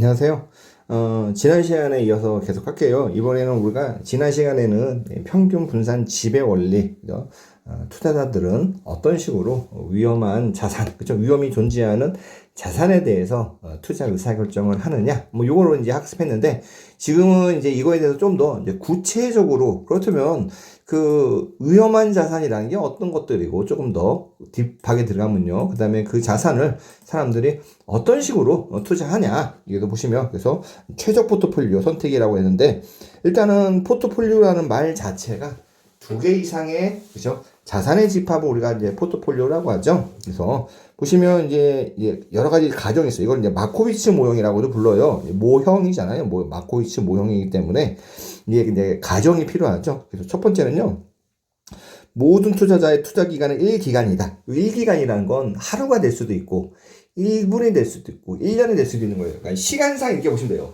안녕하세요. 지난 시간에 이어서 계속 할게요. 이번에는 우리가 지난 시간에는 평균 분산 지배 원리, 그죠? 투자자들은 어떤 식으로 위험한 자산, 그죠? 위험이 존재하는 자산에 대해서 투자 의사결정을 하느냐, 뭐 요거를 이제 학습했는데, 지금은 이제 이거에 대해서 좀 더 이제 구체적으로, 그렇다면 그 위험한 자산이라는 게 어떤 것들이고 조금 더 딥하게 들어가면요. 그 다음에 그 자산을 사람들이 어떤 식으로 투자하냐. 이것도 보시면 그래서 최적 포트폴리오 선택이라고 했는데 일단은 포트폴리오라는 말 자체가 두 개 이상의 그죠? 자산의 집합을 우리가 이제 포트폴리오라고 하죠. 그래서 보시면 이제 여러 가지 가정이 있어요. 이걸 이제 마코비치 모형이라고도 불러요. 모형이잖아요. 마코비치 모형이기 때문에 이제 가정이 필요하죠. 그래서 첫 번째는요. 모든 투자자의 투자 기간은 1기간이다. 1기간이라는 건 하루가 될 수도 있고 1분이 될 수도 있고 1년이 될 수도 있는 거예요. 그러니까 시간상 이렇게 보시면 돼요.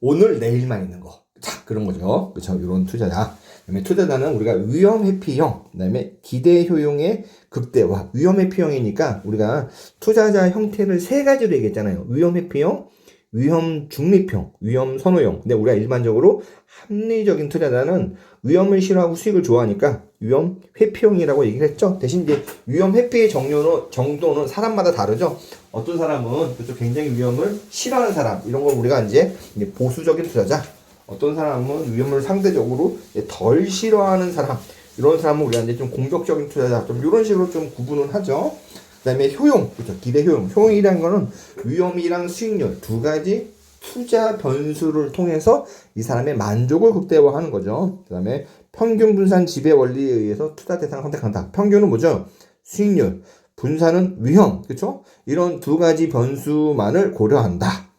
오늘 내일만 있는 거. 자, 그런 거죠. 그렇죠. 이런 투자자. 그다음에 투자자는 우리가 위험 회피형, 그다음에 기대 효용의 극대화. 위험 회피형이니까 우리가 투자자 형태를 세 가지로 얘기했잖아요. 위험 회피형, 위험 중립형, 위험 선호형. 근데 우리가 일반적으로 합리적인 투자자는 위험을 싫어하고 수익을 좋아하니까 위험 회피형이라고 얘기를 했죠. 대신 이제 위험 회피의 정도는 사람마다 다르죠. 어떤 사람은 그쪽 굉장히 위험을 싫어하는 사람, 이런 걸 우리가 이제 보수적인 투자자. 어떤 사람은 위험을 상대적으로 덜 싫어하는 사람, 이런 사람은 우리가 이제 좀 공격적인 투자자, 좀 이런 식으로 좀 구분을 하죠. 그 다음에 효용, 그렇죠. 기대 효용. 효용이라는 거는 위험이랑 수익률 두 가지 투자 변수를 통해서 이 사람의 만족을 극대화하는 거죠. 그 다음에 평균 분산 지배 원리에 의해서 투자 대상을 선택한다. 평균은 뭐죠? 수익률. 분산은 위험, 그렇죠? 이런 두 가지 변수만을 고려한다.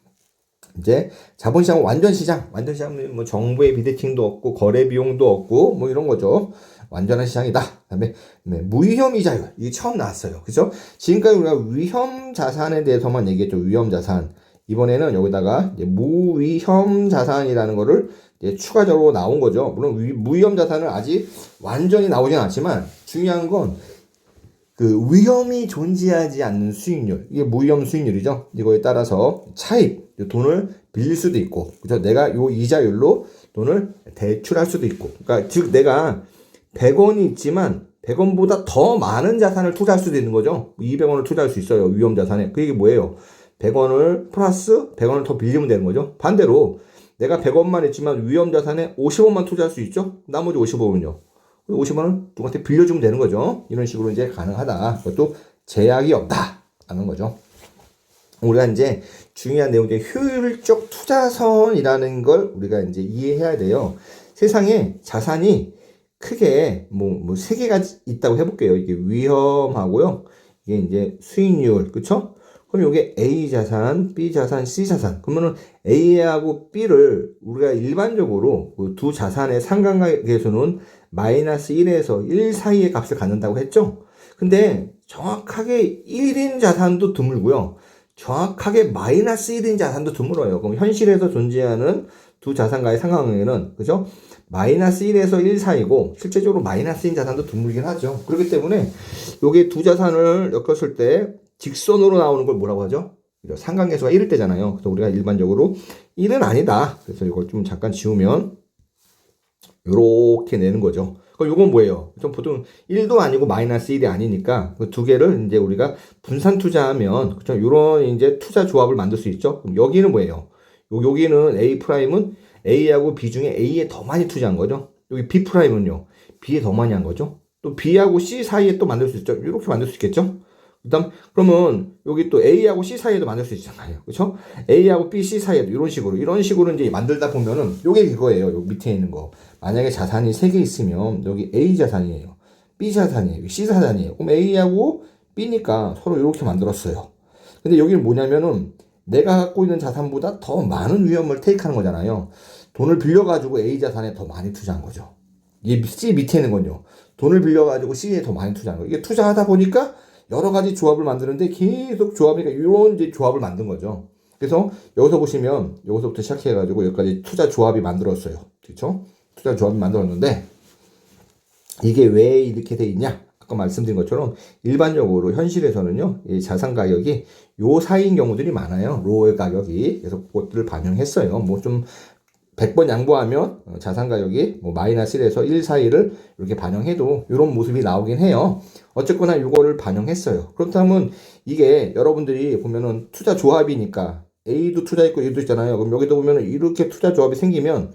이제 자본시장은 완전시장은 뭐 정부의 비대칭도 없고 거래 비용도 없고 뭐 이런 거죠. 완전한 시장이다. 그다음에 무위험 이자율, 이게 처음 나왔어요. 그죠? 지금까지 우리가 위험 자산에 대해서만 얘기했죠. 위험 자산. 이번에는 여기다가 이제 무위험 자산이라는 거를 이제 추가적으로 나온 거죠. 물론 무위험 자산은 아직 완전히 나오진 않지만 중요한 건 그 위험이 존재하지 않는 수익률, 이게 무위험 수익률이죠. 이거에 따라서 차입, 돈을 빌릴 수도 있고, 그죠? 내가 요 이자율로 돈을 대출할 수도 있고, 그러니까 즉 내가 100원이 있지만 100원보다 더 많은 자산을 투자할 수도 있는 거죠. 200원을 투자할 수 있어요. 위험 자산에. 그게 뭐예요? 100원을 플러스 100원을 더 빌리면 되는 거죠. 반대로 내가 100원만 있지만 위험 자산에 50원만 투자할 수 있죠. 나머지 50원은요. 50원을 누구한테 빌려주면 되는 거죠. 이런 식으로 이제 가능하다. 그것도 제약이 없다. 라는 거죠. 우리가 이제 중요한 내용이 효율적 투자선이라는 걸 우리가 이제 이해해야 돼요. 세상에 자산이 크게 뭐 세 개가 있다고 해볼게요. 이게 위험하고요. 이게 이제 수익률, 그쵸? 그럼 이게 A 자산, B 자산, C 자산. 그러면은 A하고 B를 우리가 일반적으로 그 두 자산의 상관계수는 마이너스 1에서 1 사이의 값을 갖는다고 했죠? 근데 정확하게 1인 자산도 드물고요. 정확하게 마이너스 1인 자산도 드물어요. 그럼 현실에서 존재하는 두 자산과의 상관관계는, 그죠? 마이너스 1에서 1 사이고, 실제적으로 마이너스인 자산도 드물긴 하죠. 그렇기 때문에, 요게 두 자산을 엮었을 때, 직선으로 나오는 걸 뭐라고 하죠? 상관계수가 1일 때잖아요. 그래서 우리가 일반적으로 1은 아니다. 그래서 이걸 좀 잠깐 지우면, 요렇게 내는 거죠. 그럼 요건 뭐예요? 좀 보통 1도 아니고 마이너스 1이 아니니까 그 두 개를 이제 우리가 분산 투자하면, 그죠? 요런 이제 투자 조합을 만들 수 있죠. 그럼 여기는 뭐예요? 여기는 A 프라임은 A하고 B 중에 A에 더 많이 투자한 거죠. 여기 B 프라임은요, B에 더 많이 한 거죠. 또 B하고 C 사이에 또 만들 수 있죠. 이렇게 만들 수 있겠죠. 그러면 여기 또 A하고 C 사이에도 만들 수 있잖아요. 그렇죠? A하고 B, C 사이에도 이런 식으로 이제 만들다 보면은 요게 이거예요. 요 밑에 있는 거. 만약에 자산이 3개 있으면 여기 A 자산이에요. B 자산이에요. C 자산이에요. 그럼 A하고 B니까 서로 이렇게 만들었어요. 근데 여기는 뭐냐면은 내가 갖고 있는 자산보다 더 많은 위험을 테이크하는 거잖아요. 돈을 빌려가지고 A 자산에 더 많이 투자한 거죠. 이게 C 밑에 있는 건요. 돈을 빌려가지고 C에 더 많이 투자한 거예요. 이게 투자하다 보니까 여러 가지 조합을 만드는데 계속 조합이니까 이런 이제 조합을 만든 거죠. 그래서 여기서 보시면 여기서부터 시작해가지고 여기까지 투자 조합이 만들었어요. 그렇죠? 투자 조합이 만들었는데 이게 왜 이렇게 돼 있냐? 아까 아까 말씀드린 것처럼 일반적으로 현실에서는요, 이 자산 가격이 요 사이인 경우들이 많아요. 로의 가격이. 그래서 그것들을 반영했어요. 뭐 좀 100번 양보하면 자산 가격이 뭐 마이너스 1에서 1 사이를 이렇게 반영해도 이런 모습이 나오긴 해요. 어쨌거나 이거를 반영했어요. 그렇다면 이게 여러분들이 보면은 투자 조합이니까 A도 투자 있고 A도 있잖아요. 그럼 여기도 보면은 이렇게 투자 조합이 생기면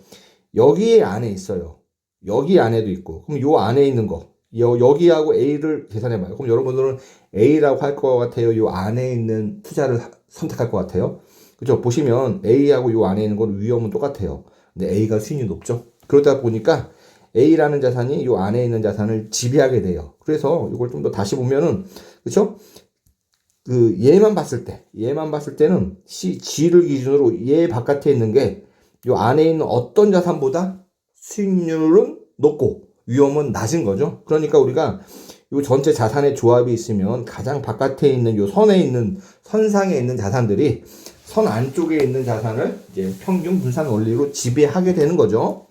여기 안에 있어요. 여기 안에도 있고. 그럼 요 안에 있는 거. 여기하고 A를 계산해 봐요. 그럼 여러분들은 A라고 할 것 같아요? 요 안에 있는 투자를 선택할 것 같아요? 그죠? 보시면 A하고 요 안에 있는 건 위험은 똑같아요. 근데 A가 수익률이 높죠? 그러다 보니까 A라는 자산이 요 안에 있는 자산을 지배하게 돼요. 그래서 이걸 좀 더 다시 보면은, 그쵸? 얘만 봤을 때는 G를 기준으로 얘 바깥에 있는 게 요 안에 있는 어떤 자산보다 수익률은 높고 위험은 낮은 거죠. 그러니까 우리가 요 전체 자산의 조합이 있으면 가장 바깥에 있는 요 선상에 있는 자산들이 선 안쪽에 있는 자산을 이제 평균 분산 원리로 지배하게 되는 거죠.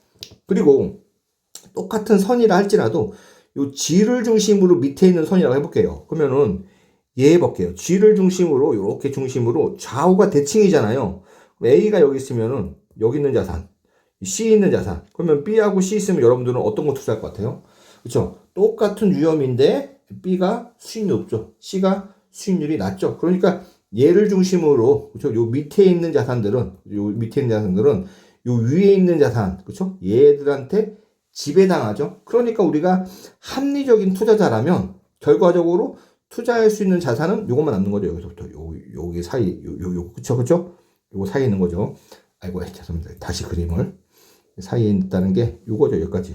그리고 똑같은 선이라 할지라도 요 G를 중심으로 밑에 있는 선이라고 해볼게요. 그러면은 얘 해볼게요. G를 중심으로 이렇게 중심으로 좌우가 대칭이잖아요. A가 여기 있으면은 여기 있는 자산, C 있는 자산. 그러면 B하고 C 있으면 여러분들은 어떤 거 투자할 것 같아요? 그렇죠? 똑같은 위험인데 B가 수익률이 높죠. C가 수익률이 낮죠. 그러니까 얘를 중심으로 그렇죠? 요 밑에 있는 자산들은 요 위에 있는 자산 그렇죠? 얘들한테 지배당하죠. 그러니까 우리가 합리적인 투자자라면 결과적으로 투자할 수 있는 자산은 요것만 남는 거죠. 여기서부터 여기 사이 그쵸? 요거 사이에 있는 거죠. 아이고 죄송합니다. 다시 그림을 사이에 있다는 게 요거죠. 여기까지.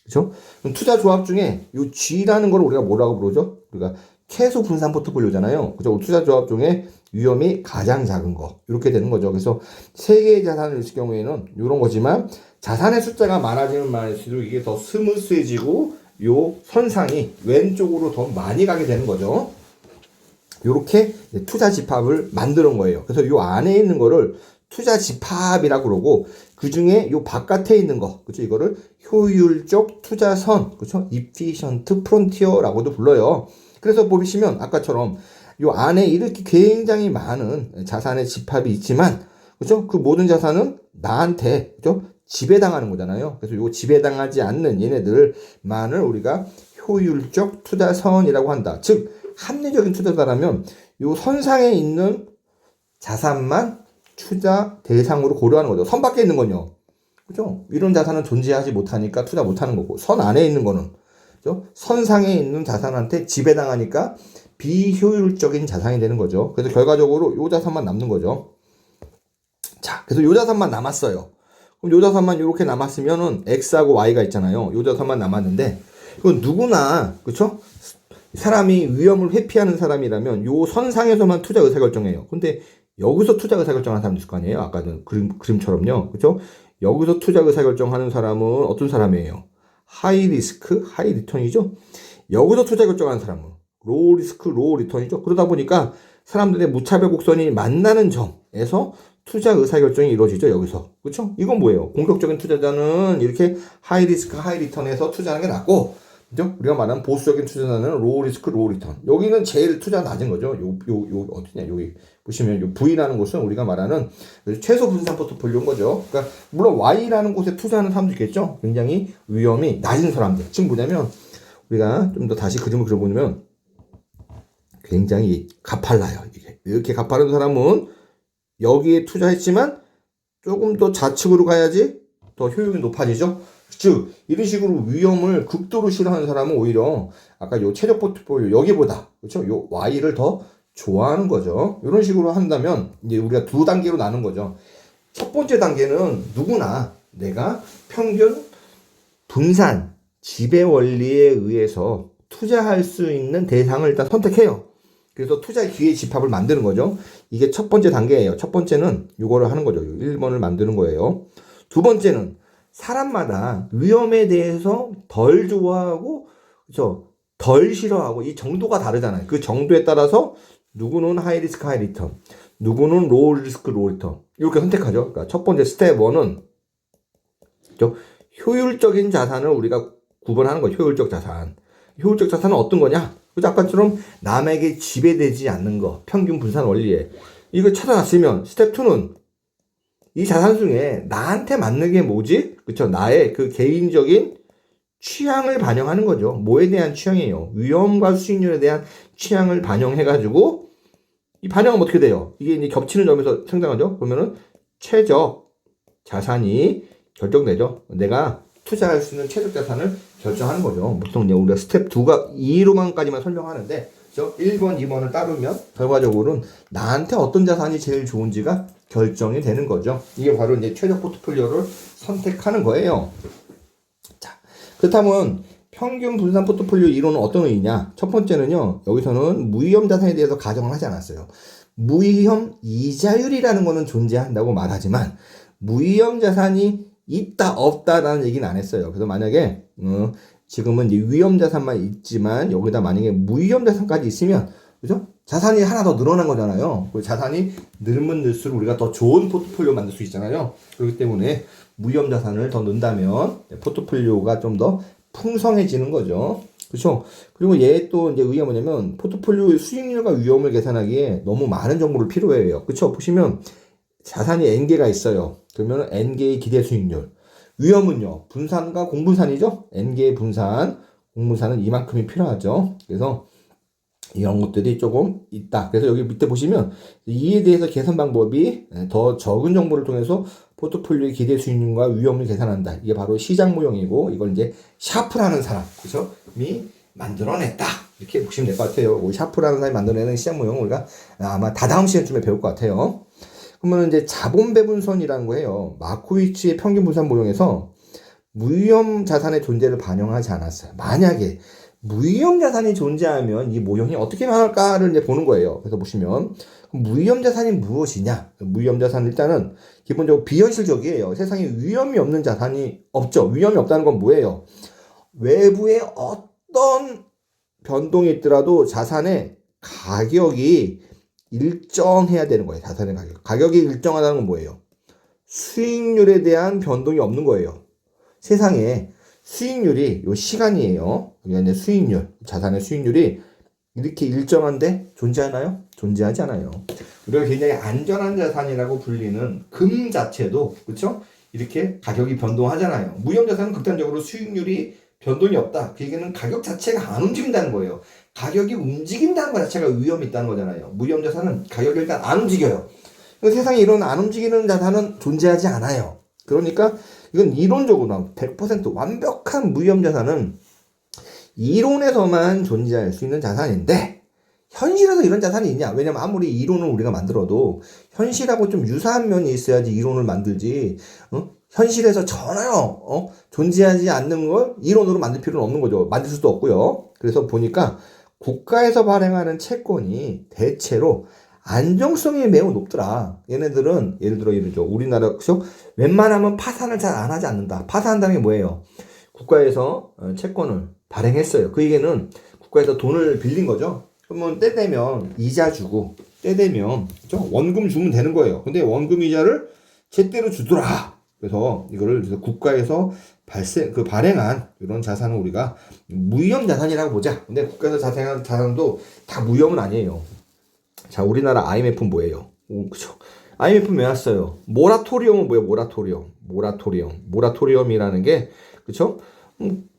그쵸? 투자 조합 중에 요 G라는 걸 우리가 뭐라고 부르죠? 우리가 최소 분산 포트폴리오잖아요. 그죠? 투자 조합 중에 위험이 가장 작은 거. 이렇게 되는 거죠. 그래서 세 개의 자산을 있을 경우에는 이런 거지만 자산의 숫자가 많아지면 많을수록 이게 더 스무스해지고 요 선상이 왼쪽으로 더 많이 가게 되는 거죠. 요렇게 투자 집합을 만드는 거예요. 그래서 요 안에 있는 거를 투자 집합이라고 그러고 그 중에 요 바깥에 있는 거, 그렇죠? 이거를 효율적 투자선, 그렇죠? Efficient Frontier라고도 불러요. 그래서 보시면 아까처럼 요 안에 이렇게 굉장히 많은 자산의 집합이 있지만, 그렇죠? 그 모든 자산은 나한테, 그렇죠? 지배당하는 거잖아요. 그래서 요 지배당하지 않는 얘네들만을 우리가 효율적 투자선이라고 한다. 즉 합리적인 투자자라면 요 선상에 있는 자산만 투자 대상으로 고려하는 거죠. 선 밖에 있는 건요. 그죠? 이런 자산은 존재하지 못하니까 투자 못하는 거고, 선 안에 있는 거는, 그죠? 선상에 있는 자산한테 지배당하니까 비효율적인 자산이 되는 거죠. 그래서 결과적으로 요 자산만 남는 거죠. 자, 그래서 요 자산만 남았어요. 그럼 요 자산만 이렇게 남았으면은 X하고 Y가 있잖아요. 요 자산만 남았는데, 그건 누구나, 그쵸? 사람이 위험을 회피하는 사람이라면 요 선상에서만 투자 의사결정해요. 근데 여기서 투자 의사결정하는 사람도 있을 거 아니에요? 아까는 그림처럼요. 그쵸? 여기서 투자 의사결정하는 사람은 어떤 사람이에요? 하이 리스크, 하이 리턴이죠? 여기서 투자 결정하는 사람은 로우 리스크, 로우 리턴이죠? 그러다 보니까 사람들의 무차별 곡선이 만나는 점에서 투자 의사결정이 이루어지죠, 여기서. 그쵸? 이건 뭐예요? 공격적인 투자자는 이렇게 하이 리스크, 하이 리턴에서 투자하는 게 낫고, 그죠? 우리가 말하는 보수적인 투자자는 로우 리스크, 로우 리턴. 여기는 제일 투자 낮은 거죠. 어디냐, 여기. 보시면, 요 V라는 곳은 우리가 말하는 최소 분산 포트폴리오인 거죠. 그러니까, 물론 Y라는 곳에 투자하는 사람도 있겠죠? 굉장히 위험이 낮은 사람들. 지금 뭐냐면, 우리가 좀 더 다시 그림을 그려보면, 굉장히 가팔라요, 이게. 이렇게 가파른 사람은 여기에 투자했지만, 조금 더 좌측으로 가야지 더 효율이 높아지죠? 즉 이런 식으로 위험을 극도로 싫어하는 사람은 오히려 아까 요 최적 포트폴리오 여기보다 그렇죠? 요 Y를 더 좋아하는 거죠. 이런 식으로 한다면 이제 우리가 두 단계로 나눈 거죠. 첫 번째 단계는 누구나 내가 평균 분산 지배 원리에 의해서 투자할 수 있는 대상을 일단 선택해요. 그래서 투자 기회 집합을 만드는 거죠. 이게 첫 번째 단계예요. 첫 번째는 이거를 하는 거죠. 1번을 만드는 거예요. 두 번째는 사람마다 위험에 대해서 덜 좋아하고, 그렇죠? 덜 싫어하고 이 정도가 다르잖아요. 그 정도에 따라서 누구는 하이 리스크 하이 리턴, 누구는 로우 리스크 로우 리턴 이렇게 선택하죠. 그러니까 첫 번째 스텝 1은 효율적인 자산을 우리가 구분하는 거죠. 효율적 자산. 효율적 자산은 어떤 거냐? 그죠? 아까처럼 남에게 지배되지 않는 거, 평균 분산 원리에. 이거 찾아놨으면, 스텝 2는 이 자산 중에 나한테 맞는 게 뭐지? 그쵸? 나의 그 개인적인 취향을 반영하는 거죠. 뭐에 대한 취향이에요? 위험과 수익률에 대한 취향을 반영해가지고, 이 반영은 어떻게 돼요? 이게 이제 겹치는 점에서 성장하죠? 그러면은 최적 자산이 결정되죠. 내가 투자할 수 있는 최적 자산을 결정하는 거죠. 보통 이제 우리가 스텝 2로만까지만 설명하는데, 저 1번, 2번을 따르면 결과적으로는 나한테 어떤 자산이 제일 좋은지가 결정이 되는 거죠. 이게 바로 이제 최적 포트폴리오를 선택하는 거예요. 자, 그렇다면 평균 분산 포트폴리오 이론은 어떤 의미냐? 첫 번째는요, 여기서는 무위험 자산에 대해서 가정을 하지 않았어요. 무위험 이자율이라는 거는 존재한다고 말하지만, 무위험 자산이 있다, 없다라는 얘기는 안 했어요. 그래서 만약에, 지금은 이제 위험 자산만 있지만, 여기다 만약에 무위험 자산까지 있으면, 그죠? 자산이 하나 더 늘어난 거잖아요. 그 자산이 늘면 늘수록 우리가 더 좋은 포트폴리오 만들 수 있잖아요. 그렇기 때문에 무위험 자산을 더 넣는다면, 포트폴리오가 좀 더 풍성해지는 거죠. 그렇죠? 그리고 얘 또 이제 의미가 뭐냐면 포트폴리오의 수익률과 위험을 계산하기에 너무 많은 정보를 필요해요. 그렇죠? 보시면 자산이 N개가 있어요. 그러면 N개의 기대 수익률. 위험은요. 분산과 공분산이죠. N개의 분산, 공분산은 이만큼이 필요하죠. 그래서 이런 것들이 조금 있다. 그래서 여기 밑에 보시면 이에 대해서 계산 방법이 더 적은 정보를 통해서 포트폴리오의 기대 수익률과 위험을 계산한다. 이게 바로 시장 모형이고 이걸 이제 샤프라는 사람, 그죠? 이 만들어냈다. 이렇게 보시면 될 것 같아요. 샤프라는 사람이 만들어내는 시장 모형을 우리가 아마 다다음 시간쯤에 배울 것 같아요. 그러면 이제 자본 배분선이라는 거예요. 마코위츠의 평균 분산 모형에서 무위험 자산의 존재를 반영하지 않았어요. 만약에 무위험 자산이 존재하면 이 모형이 어떻게 변할까를 이제 보는 거예요. 그래서 보시면 무위험 자산이 무엇이냐? 무위험 자산은 일단은 기본적으로 비현실적이에요. 세상에 위험이 없는 자산이 없죠. 위험이 없다는 건 뭐예요? 외부에 어떤 변동이 있더라도 자산의 가격이 일정해야 되는 거예요. 자산의 가격. 가격이 일정하다는 건 뭐예요? 수익률에 대한 변동이 없는 거예요. 세상에 수익률이 요 시간이에요. 이제 수익률, 자산의 수익률이 이렇게 일정한데 존재하나요? 존재하지 않아요. 우리가 굉장히 안전한 자산이라고 불리는 금 자체도 그렇죠? 이렇게 가격이 변동하잖아요. 무형 자산은 극단적으로 수익률이 변동이 없다. 그 얘기는 가격 자체가 안 움직인다는 거예요. 가격이 움직인다는 것 자체가 위험이 있다는 거잖아요. 무형 자산은 가격이 일단 안 움직여요. 세상에 이런 안 움직이는 자산은 존재하지 않아요. 그러니까 이건 이론적으로 100% 완벽한 무위험 자산은 이론에서만 존재할 수 있는 자산인데 현실에서 이런 자산이 있냐? 왜냐면 아무리 이론을 우리가 만들어도 현실하고 좀 유사한 면이 있어야지 이론을 만들지. 현실에서 전혀 존재하지 않는 걸 이론으로 만들 필요는 없는 거죠. 만들 수도 없고요. 그래서 보니까 국가에서 발행하는 채권이 대체로 안정성이 매우 높더라. 얘네들은 예를 들어 이러죠. 우리나라 그죠? 웬만하면 파산을 잘 안 하지 않는다. 파산한다는 게 뭐예요? 국가에서 채권을 발행했어요. 그 얘기는 국가에서 돈을 빌린 거죠. 그러면 때 되면 이자 주고 때 되면 그죠? 원금 주면 되는 거예요. 근데 원금 이자를 제때로 주더라. 그래서 이거를 국가에서 발행한 이런 자산은 우리가 무위험 자산이라고 보자. 근데 국가에서 발행한 자산도 다 무위험은 아니에요. 자, 우리나라 IMF는 뭐예요? 그쵸. IMF는 왜 왔어요? 모라토리엄은 뭐예요? 모라토리엄이라는 게, 그쵸?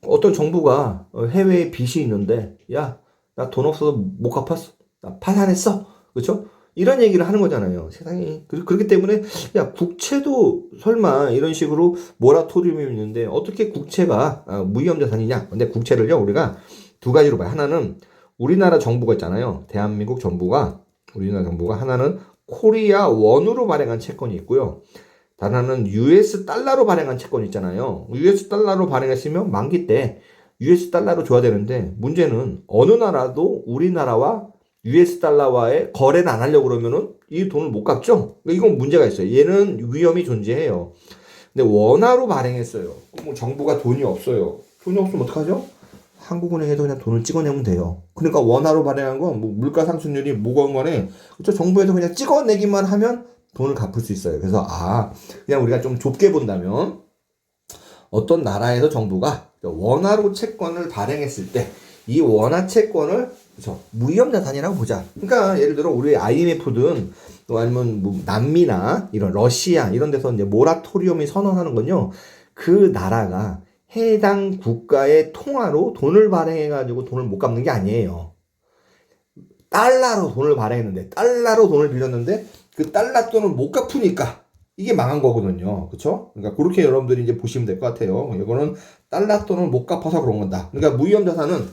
어떤 정부가 해외에 빚이 있는데, 야, 나 돈 없어서 못 갚았어. 나 파산했어. 그쵸? 이런 얘기를 하는 거잖아요. 세상에. 그렇기 때문에, 야, 국채도 설마 이런 식으로 모라토리엄이 있는데, 어떻게 국채가 무위험 자산이냐? 근데 국채를요, 우리가 두 가지로 봐요. 하나는 우리나라 정부가 있잖아요. 대한민국 정부가 우리나라 정부가 하나는 코리아 원으로 발행한 채권이 있고요. 다른 하나는 US 달러로 발행한 채권이 있잖아요. US 달러로 발행했으면 만기 때 US 달러로 줘야 되는데 문제는 어느 나라도 우리나라와 US 달러와의 거래를 안 하려고 그러면은 이 돈을 못 갚죠. 이건 문제가 있어요. 얘는 위험이 존재해요. 근데 원화로 발행했어요. 뭐 정부가 돈이 없어요. 돈이 없으면 어떡하죠? 한국은행에도 그냥 돈을 찍어내면 돼요. 그러니까 원화로 발행한 건 뭐 물가 상승률이 무거운 거네. 그렇죠? 정부에서 그냥 찍어내기만 하면 돈을 갚을 수 있어요. 그래서 그냥 우리가 좀 좁게 본다면 어떤 나라에서 정부가 원화로 채권을 발행했을 때 이 원화 채권을 그렇죠. 무위험 자산이라고 보자. 그러니까 예를 들어 우리 IMF든 또 아니면 뭐 남미나 이런 러시아 이런 데서 이제 모라토리움이 선언하는 건요. 그 나라가 해당 국가의 통화로 돈을 발행해가지고 돈을 못 갚는 게 아니에요. 달러로 돈을 발행했는데 달러로 돈을 빌렸는데 그 달러 돈을 못 갚으니까 이게 망한 거거든요. 그렇죠? 그러니까 그렇게 여러분들이 이제 보시면 될 것 같아요. 이거는 달러 돈을 못 갚아서 그런 건다. 그러니까 무위험 자산은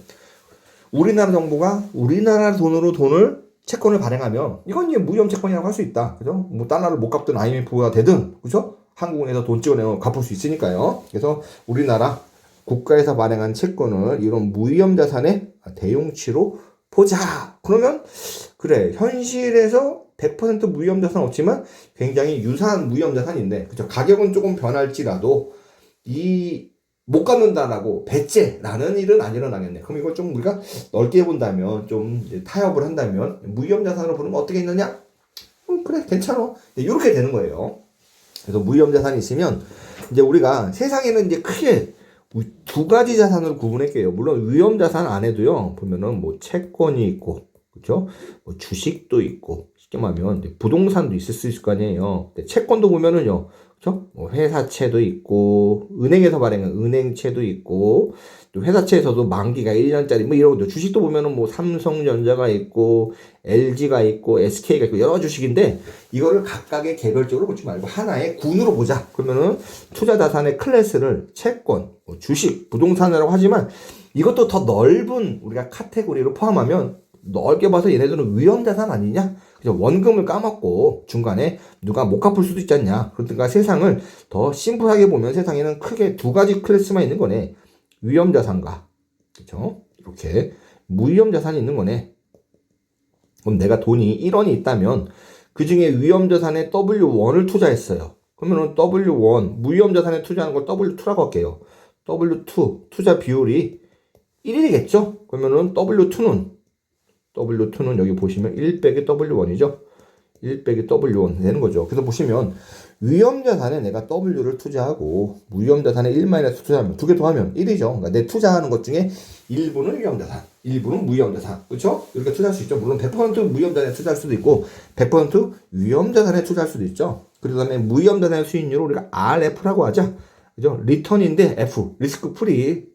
우리나라 정부가 우리나라 돈으로 돈을 채권을 발행하면 이건 이제 무위험 채권이라고 할 수 있다. 그죠? 뭐 달러를 못 갚든 IMF가 되든 그죠? 한국은행에서 돈 찍어내면 갚을 수 있으니까요. 그래서 우리나라 국가에서 발행한 채권을 이런 무위험 자산의 대용치로 보자. 그러면 그래 현실에서 100% 무위험 자산 없지만 굉장히 유사한 무위험 자산인데 그죠? 가격은 조금 변할지라도 이 못 갚는다라고 배째라는 일은 안 일어나겠네. 그럼 이걸 좀 우리가 넓게 본다면 좀 타협을 한다면 무위험 자산으로 보면 어떻게 있느냐? 그래 괜찮아. 이렇게 되는 거예요. 그래서 무위험 자산이 있으면 이제 우리가 세상에는 이제 크게 두 가지 자산으로 구분할게요. 물론 위험 자산 안에도요 보면은 뭐 채권이 있고 그렇죠? 뭐 주식도 있고 쉽게 말하면 부동산도 있을 거 아니에요. 채권도 보면은요. 그렇죠? 뭐 회사채도 있고 은행에서 발행한 은행채도 있고 또 회사채에서도 만기가 1년짜리 뭐 이런 것도 주식도 보면은 뭐 삼성전자가 있고 LG가 있고 SK가 있고 여러 주식인데 이거를 각각의 개별적으로 보지 말고 하나의 군으로 보자. 그러면은 투자 자산의 클래스를 채권, 뭐 주식, 부동산이라고 하지만 이것도 더 넓은 우리가 카테고리로 포함하면 넓게 봐서 얘네들은 위험 자산 아니냐? 원금을 까먹고 중간에 누가 못 갚을 수도 있지 않냐. 그러니까 세상을 더 심플하게 보면 세상에는 크게 두 가지 클래스만 있는 거네. 위험 자산과 그렇죠? 이렇게 무위험 자산이 있는 거네. 그럼 내가 돈이 1원이 있다면 그 중에 위험 자산에 W1을 투자했어요. 그러면은 W1 무위험 자산에 투자하는 걸 W2라고 할게요. W2 투자 비율이 1이겠죠? 그러면은 W2는 여기 보시면 1 빼기 W1이죠. 1 빼기 W1 되는 거죠. 그래서 보시면 위험자산에 내가 W를 투자하고 무위험자산에 1 마이너스 투자하면 두 개 더하면 1이죠. 그러니까 내 투자하는 것 중에 일부는 위험자산, 일부는 무위험자산. 그렇죠? 이렇게 투자할 수 있죠. 물론 100% 무위험자산에 투자할 수도 있고 100% 위험자산에 투자할 수도 있죠. 그 다음에 무위험자산의 수익률을 우리가 RF라고 하자. 그죠? 리턴인데 F, 리스크 프리.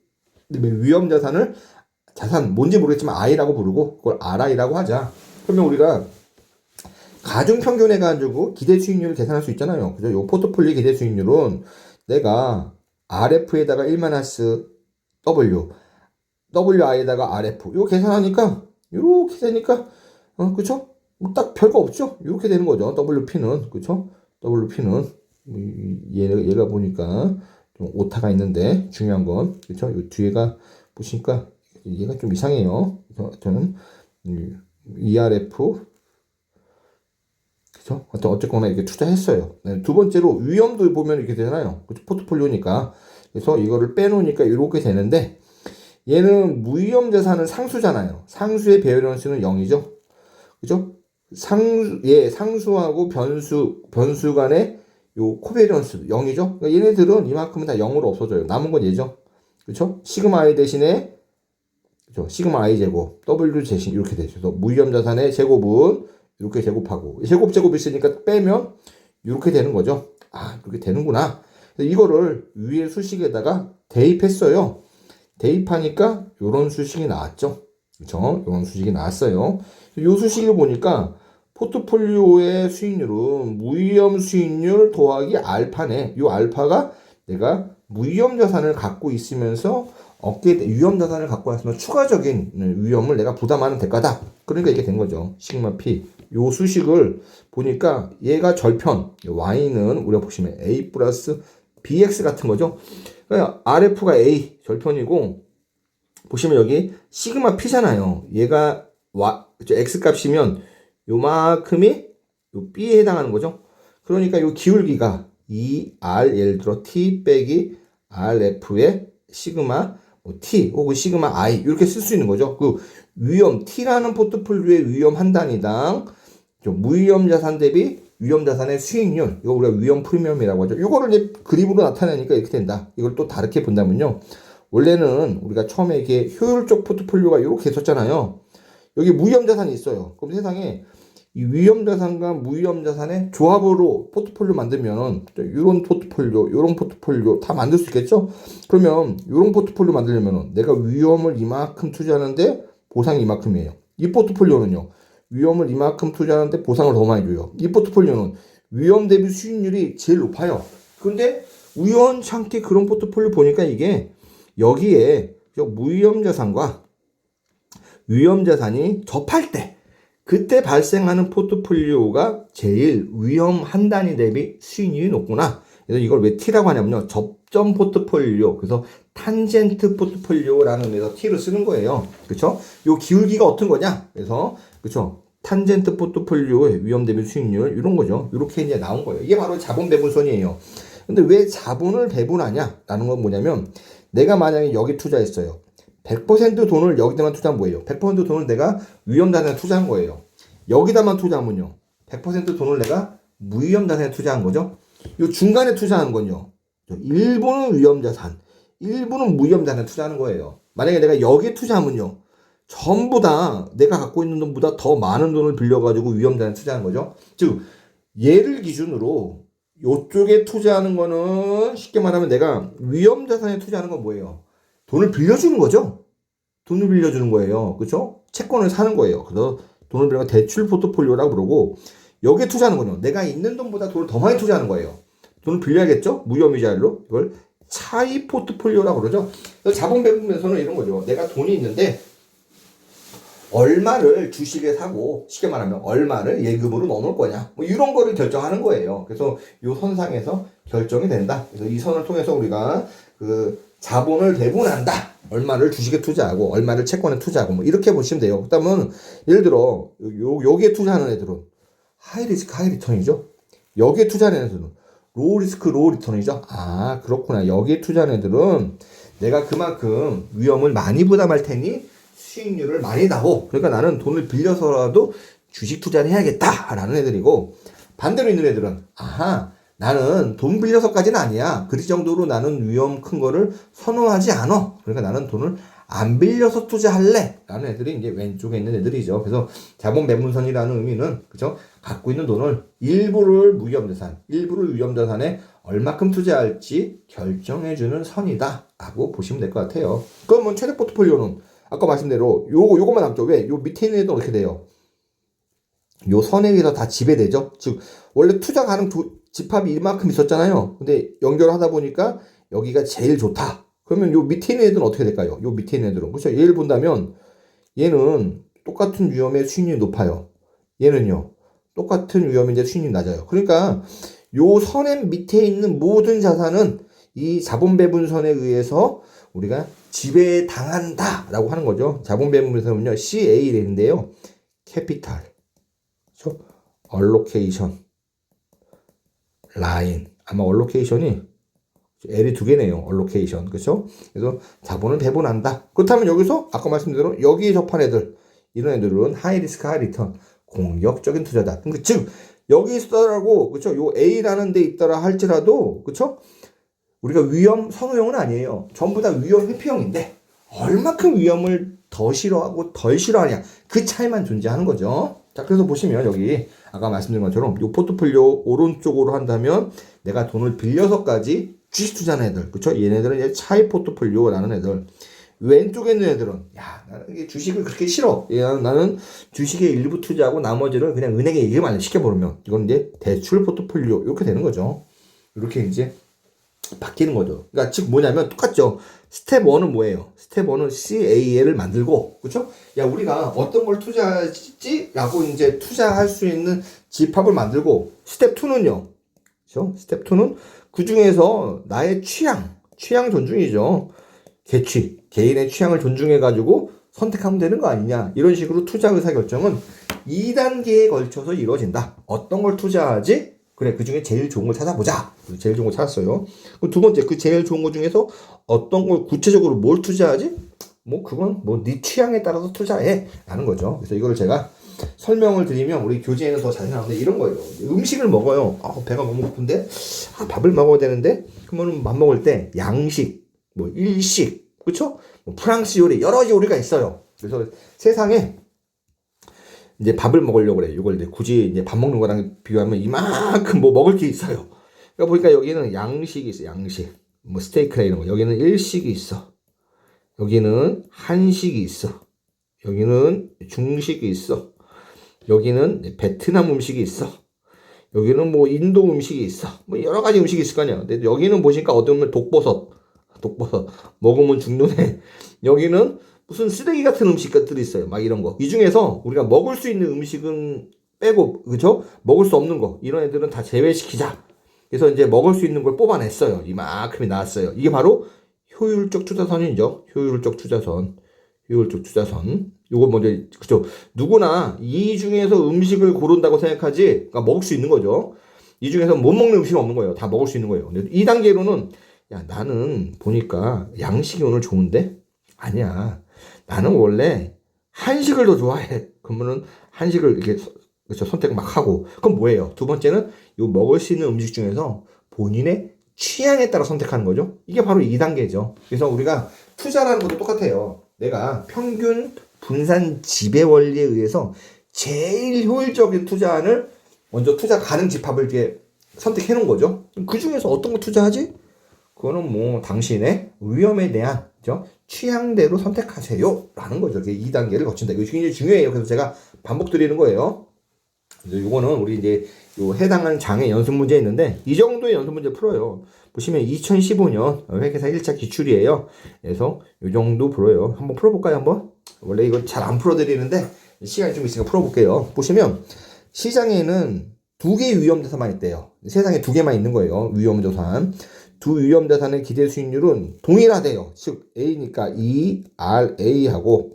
위험자산을 자산 뭔지 모르겠지만 I라고 부르고 그걸 RI라고 하자. 그러면 우리가 가중 평균해가지고 기대 수익률을 계산할 수 있잖아요. 그죠? 요 포트폴리오 기대 수익률은 내가 RF에다가 1-W, WI에다가 RF 요 계산하니까 요렇게 되니까 그쵸? 딱 별거 없죠? 요렇게 되는 거죠. WP는 그쵸? WP는 얘가 보니까 좀 오타가 있는데 중요한 건 그쵸? 요 뒤에가 보시니까 얘가 좀 이상해요. 저는 ERF 그죠? 어쨌거나 이렇게 투자했어요. 네, 두 번째로 위험도 보면 이렇게 되잖아요. 그쵸? 포트폴리오니까. 그래서 이거를 빼놓으니까 이렇게 되는데 얘는 무위험 자산은 상수잖아요. 상수의 배열연수는 0이죠. 그죠? 상수하고 변수 간의 요 코베런스 0이죠. 그러니까 얘네들은 이만큼은 다 0으로 없어져요. 남은 건 얘죠. 그렇죠? 시그마 i 대신에 그렇죠? 시그마 i 제곱 w 대신 이렇게 되죠. 그래서 무위험 자산의 제곱은 이렇게 제곱하고 제곱 있으니까 빼면 이렇게 되는 거죠. 아, 이렇게 되는구나. 이거를 위에 수식에다가 대입했어요. 대입하니까 요런 수식이 나왔죠. 그렇죠? 요런 수식이 나왔어요. 요 수식을 보니까 포트폴리오의 수익률은 무위험 수익률 더하기 알파네. 요 알파가 내가 무위험 자산을 갖고 있으면서 위험 자산을 갖고 왔으면 추가적인 위험을 내가 부담하는 대가다. 그러니까 이렇게 된 거죠. 시그마 P. 요 수식을 보니까 얘가 절편. Y는 우리가 보시면 A 플러스 BX 같은 거죠. 그러니까 RF가 A 절편이고 보시면 여기 시그마 P잖아요. 얘가 X 값이면 요만큼이 요 B에 해당하는 거죠. 그러니까 요 기울기가 2R 예를 들어 T 빼기 RF의 시그마 T 혹은 시그마 I 이렇게 쓸 수 있는 거죠. 그 위험 T라는 포트폴리오의 위험 한 단위당 무위험 자산 대비 위험 자산의 수익률 이거 우리가 위험 프리미엄이라고 하죠. 이거를 이제 그림으로 나타내니까 이렇게 된다. 이걸 또 다르게 본다면요. 원래는 우리가 처음에 이게 효율적 포트폴리오가 이렇게 있었잖아요. 여기 무위험자산이 있어요. 그럼 세상에 이 위험자산과 무위험자산의 조합으로 포트폴리오 만들면은 이런 포트폴리오, 이런 포트폴리오 다 만들 수 있겠죠? 그러면 이런 포트폴리오 만들려면은 내가 위험을 이만큼 투자하는데 보상이 이만큼이에요. 이 포트폴리오는요. 위험을 이만큼 투자하는데 보상을 더 많이 줘요. 이 포트폴리오는 위험 대비 수익률이 제일 높아요. 근데 우연찮게 그런 포트폴리오 보니까 이게 여기에 무위험자산과 위험자산이 접할 때 그때 발생하는 포트폴리오가 제일 위험 한 단위 대비 수익률이 높구나. 그래서 이걸 왜 T라고 하냐면요. 접점 포트폴리오. 그래서 탄젠트 포트폴리오라는 의미에서 T를 쓰는 거예요. 그쵸? 요 기울기가 어떤 거냐? 그래서, 그쵸? 탄젠트 포트폴리오의 위험 대비 수익률, 이런 거죠. 이렇게 이제 나온 거예요. 이게 바로 자본 배분선이에요. 근데 왜 자본을 배분하냐? 라는 건 뭐냐면, 내가 만약에 여기 투자했어요. 100% 돈을 여기다만 투자하면 뭐예요? 100% 돈을 내가 위험자산에 투자한 거예요. 여기다만 투자하면요. 100% 돈을 내가 무위험자산에 투자한 거죠. 이 중간에 투자하는 건요. 일부는 위험자산, 일부는 무위험자산에 투자하는 거예요. 만약에 내가 여기에 투자하면요. 전부 다 내가 갖고 있는 돈보다 더 많은 돈을 빌려가지고 위험자산에 투자하는 거죠. 즉, 얘를 기준으로 이쪽에 투자하는 거는 쉽게 말하면 내가 위험자산에 투자하는 건 뭐예요? 돈을 빌려주는 거죠. 돈을 빌려주는 거예요. 그렇죠? 채권을 사는 거예요. 그래서 돈을 빌려 대출 포트폴리오라고 부르고 여기에 투자하는 거죠. 내가 있는 돈보다 돈을 더 많이 투자하는 거예요. 돈을 빌려야겠죠? 무혐의자율로. 이걸 차익 포트폴리오라고 그러죠. 그래서 자본 배분에서는 이런 거죠. 내가 돈이 있는데 얼마를 주식에 사고 쉽게 말하면 얼마를 예금으로 넣어놓을 거냐 뭐 이런 거를 결정하는 거예요. 그래서 이 선상에서 결정이 된다. 그래서 이 선을 통해서 우리가 그 자본을 배분한다. 얼마를 주식에 투자하고 얼마를 채권에 투자하고 뭐 이렇게 보시면 돼요. 그다음은 예를 들어 여기에 투자하는 애들은 하이 리스크 하이 리턴이죠. 여기에 투자하는 애들은 로우 리스크 로우 리턴이죠. 아 그렇구나. 여기에 투자하는 애들은 내가 그만큼 위험을 많이 부담할 테니 수익률을 많이 나고 그러니까 나는 돈을 빌려서라도 주식 투자를 해야겠다라는 애들이고 반대로 있는 애들은 아하 나는 돈 빌려서까지는 아니야. 그 정도로 나는 위험 큰 거를 선호하지 않아. 그러니까 나는 돈을 안 빌려서 투자할래. 라는 애들이 이제 왼쪽에 있는 애들이죠. 그래서 자본 배분선이라는 의미는, 그죠? 갖고 있는 돈을 일부를 무위험자산, 일부를 위험자산에 얼마큼 투자할지 결정해주는 선이다. 라고 보시면 될 것 같아요. 그러면 최대 포트폴리오는 아까 말씀대로 요거만 남죠. 왜? 요 밑에 있는 애도 어떻게 돼요? 요 선에 의해서 다 지배되죠. 즉, 원래 투자 가능 집합이 이만큼 있었잖아요. 근데 연결하다 보니까 여기가 제일 좋다. 그러면 요 밑에 있는 애들은 어떻게 될까요? 요 밑에 있는 애들은. 그렇죠? 얘를 본다면 얘는 똑같은 위험의 수익률이 높아요. 얘는요. 똑같은 위험인데 수익률이 낮아요. 그러니까 요 선의 밑에 있는 모든 자산은 이 자본배분선에 의해서 우리가 지배당한다라고 하는 거죠. 자본배분선은요. CA인데요. 캐피탈, 그렇죠? 얼로케이션, 라인. 아마 얼로케이션이 L이 두 개네요. 얼로케이션. 그렇죠? 그래서 자본을 배분한다. 그렇다면 여기서 아까 말씀드린 대로 여기에 접한 애들 이런 애들은 하이 리스크 하이 리턴 공격적인 투자다. 그러니까 즉 여기 있더라고 그렇죠? 요 A라는 데 있더라 할지라도 그렇죠? 우리가 위험 선호형은 아니에요. 전부 다 위험 회피형인데 얼마큼 위험을 더 싫어하고 덜 싫어하냐 그 차이만 존재하는 거죠. 자, 그래서 보시면 여기 아까 말씀드린 것처럼 이 포트폴리오 오른쪽으로 한다면 내가 돈을 빌려서까지 주식 투자하는 애들, 그쵸? 얘네들은 이제 차익 포트폴리오라는 애들. 왼쪽에 있는 애들은 야, 나는 주식을 그렇게 싫어. 나는 주식에 일부 투자하고 나머지를 그냥 은행에 예금만 시켜버리면 이건 이제 대출 포트폴리오 이렇게 되는 거죠. 이렇게 이제 바뀌는 거죠. 그러니까 즉 뭐냐면 똑같죠. 스텝 1은 뭐예요? 스텝 1은 CAL을 만들고, 그쵸? 야, 우리가 어떤 걸 투자하지? 라고 이제 투자할 수 있는 집합을 만들고, 스텝 2는요. 그쵸? 스텝 2는 그 중에서 나의 취향 존중이죠. 개인의 취향을 존중해가지고 선택하면 되는 거 아니냐. 이런 식으로 투자 의사결정은 2단계에 걸쳐서 이루어진다. 어떤 걸 투자하지? 그래, 그 중에 제일 좋은 걸 찾아보자. 제일 좋은 걸 찾았어요. 그럼 두 번째, 그 제일 좋은 것 중에서 어떤 걸 구체적으로 뭘 투자하지? 뭐, 그건 뭐, 네 취향에 따라서 투자해. 라는 거죠. 그래서 이걸 제가 설명을 드리면 우리 교재에는 더 자세히 나오는데 이런 거예요. 음식을 먹어요. 배가 너무 고픈데? 밥을 먹어야 되는데? 그러면 밥 먹을 때 양식, 뭐, 일식, 그쵸? 뭐 프랑스 요리, 여러 가지 요리가 있어요. 그래서 세상에 이제 밥을 먹으려고 그래. 이걸 이제 굳이 이제 밥 먹는 거랑 비교하면 이만큼 뭐 먹을 게 있어요. 그러니까 보니까 여기는 양식이 있어, 양식. 뭐 스테이크나 이런 거. 여기는 일식이 있어. 여기는 한식이 있어. 여기는 중식이 있어. 여기는 베트남 음식이 있어. 여기는 뭐 인도 음식이 있어. 뭐 여러 가지 음식이 있을 거 아니야. 근데 여기는 보시니까 어떤 면 독버섯 먹으면 죽는 애. 여기는 무슨 쓰레기 같은 음식들이 있어요. 막 이런 거. 이 중에서 우리가 먹을 수 있는 음식은 빼고, 그죠? 먹을 수 없는 거. 이런 애들은 다 제외시키자. 그래서 이제 먹을 수 있는 걸 뽑아냈어요. 이만큼이 나왔어요. 이게 바로 효율적 투자선이죠. 효율적 투자선. 효율적 투자선. 요거 먼저, 그죠? 누구나 이 중에서 음식을 고른다고 생각하지, 그러니까 먹을 수 있는 거죠. 이 중에서 못 먹는 음식은 없는 거예요. 다 먹을 수 있는 거예요. 근데 이 단계로는, 야, 나는 보니까 양식이 오늘 좋은데? 아니야. 나는 원래 한식을 더 좋아해. 그러면은 한식을 이렇게 그렇죠, 선택 막 하고. 그럼 뭐예요? 두 번째는 요 먹을 수 있는 음식 중에서 본인의 취향에 따라 선택하는 거죠. 이게 바로 2단계죠. 그래서 우리가 투자라는 것도 똑같아요. 내가 평균 분산 지배 원리에 의해서 제일 효율적인 투자안을 먼저 투자 가능 집합을 이렇게 선택해 놓은 거죠. 그 중에서 어떤 거 투자하지? 그거는 뭐 당신의 위험에 대한 그죠? 취향대로 선택하세요 라는 거죠. 2단계를 거친다. 이거 굉장히 중요해요. 그래서 제가 반복 드리는 거예요. 이거는 우리 이제 요 해당하는 장의 연습 문제 있는데 이 정도의 연습 문제 풀어요. 보시면 2015년 회계사 1차 기출이에요. 그래서 요 정도 풀어요. 한번 풀어볼까요? 한번? 원래 이거 잘 안 풀어드리는데 시간이 좀 있으니까 풀어볼게요. 보시면 시장에는 두 개의 위험자산만 있대요. 세상에 두 개만 있는 거예요. 위험자산. 두 위험자산의 기대 수익률은 동일하대요. 즉 A니까 ERA하고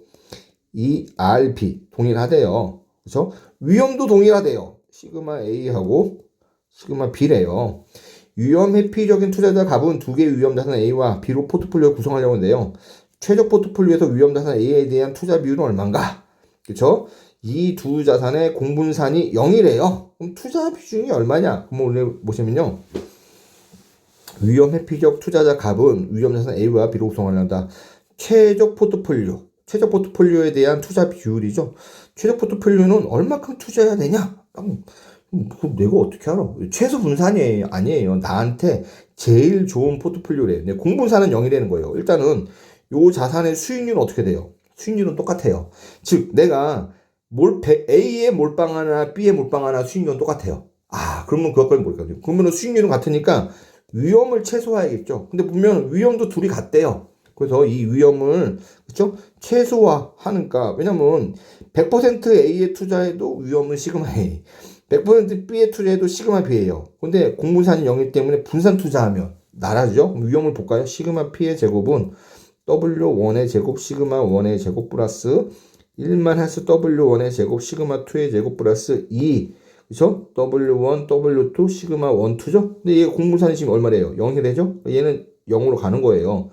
ERB 동일하대요. 그렇죠? 위험도 동일하대요. 시그마 A하고 시그마 B래요. 위험 회피적인 투자자 값은 두 개의 위험자산 A와 B로 포트폴리오를 구성하려고 하는데요. 최적 포트폴리오에서 위험자산 A에 대한 투자 비율은 얼마인가? 그렇죠? 이 두 자산의 공분산이 0이래요. 그럼 투자 비중이 얼마냐? 그럼 오늘 보시면요. 위험 회피적 투자자 값은 위험자산 A와 B로 구성하려다. 최적 포트폴리오에 대한 투자 비율이죠. 최적 포트폴리오는 얼마큼 투자해야 되냐? 내가 어떻게 알아? 최소 분산이 아니에요. 나한테 제일 좋은 포트폴리오래요. 공분산은 0이라는 거예요. 일단은 요 자산의 수익률은 어떻게 돼요? 수익률은 똑같아요. 즉 내가 A에 몰빵 하나 B에 몰빵 하나 수익률은 똑같아요. 그러면 그것까지 모르겠거든요. 그러면 수익률은 같으니까 위험을 최소화해야겠죠. 근데 보면 위험도 둘이 같대요. 그래서 이 위험을 그렇죠? 최소화하니까 왜냐면 100% A에 투자해도 위험은 시그마 A, 100% B에 투자해도 시그마 B예요. 근데 공분산이 0이기 때문에 분산 투자하면 나라죠. 위험을 볼까요? 시그마 P의 제곱은 W1의 제곱 시그마 1의 제곱 플러스 1만 해서 W1의 제곱 시그마 2의 제곱 플러스 2 그쵸? W1, W2, 시그마 1, 2죠? 근데 얘 공분산이 지금 얼마래요? 0이 되죠? 얘는 0으로 가는 거예요.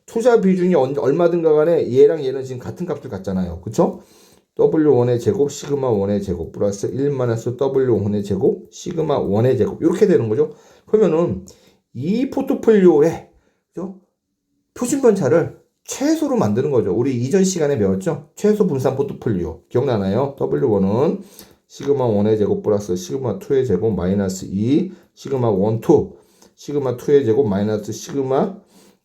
투자 비중이 얼마든가 간에 얘랑 얘는 지금 같은 값을 갖잖아요. 그쵸? W1의 제곱, 시그마 1의 제곱, 플러스 1마이너스 W1의 제곱, 시그마 1의 제곱. 이렇게 되는 거죠. 그러면은 이 포트폴리오에, 그죠? 표준변차를 최소로 만드는 거죠. 우리 이전 시간에 배웠죠? 최소 분산 포트폴리오. 기억나나요? W1은 시그마 1의 제곱 플러스 시그마 2의 제곱 마이너스 2, 시그마 1, 2, 시그마 2의 제곱 마이너스 시그마,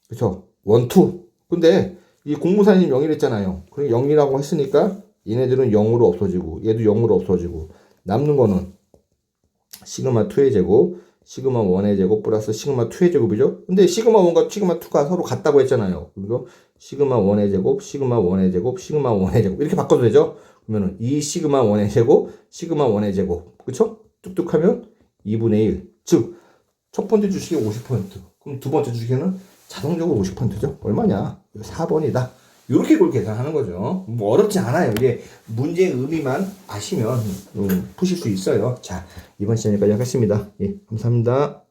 그쵸? 1, 2. 근데 이 공무산이 0이랬잖아요. 그럼 0이라고 했으니까 얘네들은 0으로 없어지고 얘도 0으로 없어지고 남는 거는 시그마 2의 제곱, 시그마 1의 제곱 플러스 시그마 2의 제곱이죠. 근데 시그마 1과 시그마 2가 서로 같다고 했잖아요. 그리고 시그마 1의 제곱, 시그마 1의 제곱, 시그마 1의 제곱 이렇게 바꿔도 되죠. 그러면은 이 시그마 1의 제곱, 시그마 1의 제곱 그쵸? 뚝뚝 하면 2분의 1. 즉 첫 번째 주식이 50%. 그럼 두 번째 주식에는 자동적으로 50%죠. 얼마냐? 4번이다. 이렇게 그걸 계산하는 거죠. 뭐 어렵지 않아요. 이게 문제의 의미만 아시면 푸실 수 있어요. 자, 이번 시간까지 하겠습니다. 예, 감사합니다.